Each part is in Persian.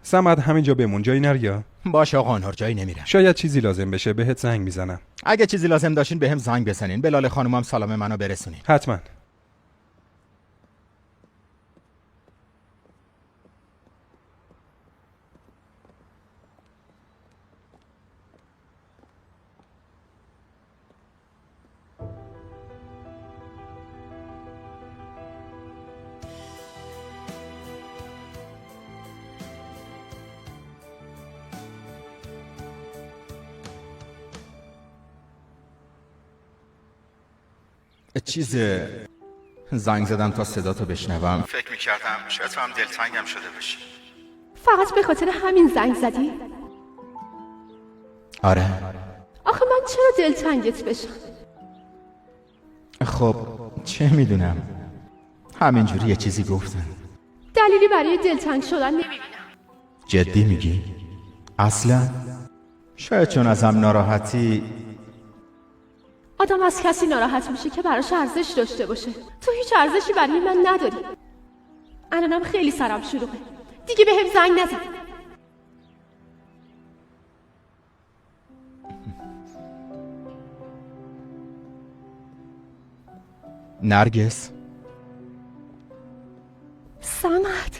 سمد همینجا بمون، جایی نریا. باشه آقا نور، جایی نمیرم. شاید چیزی لازم بشه بهت زنگ میزنم. اگه چیزی لازم داشتین بهم زنگ بزنین. بلال خانومم سلام منو برسونین. حتما. چیز زنگ زدم تا صداتو بشنوم. فکر میکردم شاید تو هم دلتنگم شده باشی. فقط به خاطر همین زنگ زدی؟ آره. آخه من چرا دلتنگت بشم؟ خب چه میدونم، همینجوری یه چیزی گفتم. دلیلی برای دلتنگ شدن نمیبینم. جدی میگی؟ اصلا؟ شاید چون ازم ناراحتی. آدم از کسی ناراحت میشه که براش ارزش داشته باشه. تو هیچ ارزشی برای من نداری. الانم خیلی سرم شلوغه. دیگه بهم زنگ نزن. نرگس، سمد،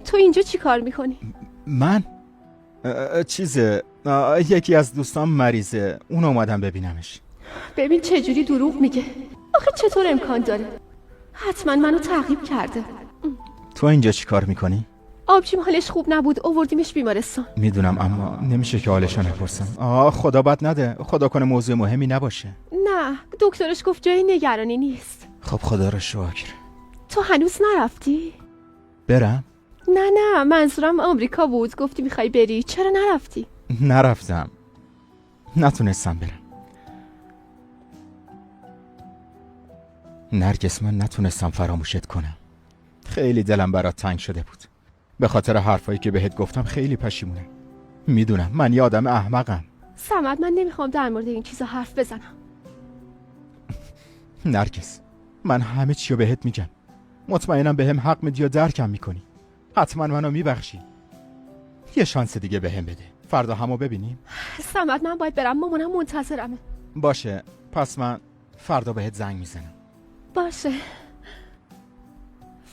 تو اینجا چی کار میکنی؟ من یکی از دوستان مریضه، اون اومدم ببینمش. ببین چجوری دروغ میگه. آخه چطور امکان داره؟ حتما منو تعقیب کرده. تو اینجا چی کار میکنی؟ آبجیم حالش خوب نبود، آوردیمش بیمارستان. میدونم اما نمیشه که حالشو نپرسم. خدا بد نده، خدا کنه موضوع مهمی نباشه. نه، دکترش گفت جای نگرانی نیست. خب خدا رو شکر. تو هنوز نرفتی؟ برم؟ نه منظورم آمریکا بود. گفتی میخوای بری، چرا نرفتی؟ نرفتم، نتونستم برم. نرگس، من نتونستم فراموشت کنم. خیلی دلم برات تنگ شده بود. به خاطر حرفایی که بهت گفتم خیلی پشیمونم. میدونم من یه آدم احمقم. سمد، من نمیخوام در مورد این چیزا حرف بزنم. نرگس، من همه چی رو بهت میگم. مطمئنم بهم حق میدی و درکم میکنی. حتما منو میبخشی. یه شانس دیگه بهم بده. فردا همو ببینیم. سمد، من باید برم، مامانم منتظرمه. باشه، پس من فردا بهت زنگ میزنم. باشه،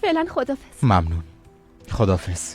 فعلا خدافظ. ممنون. خدافظ.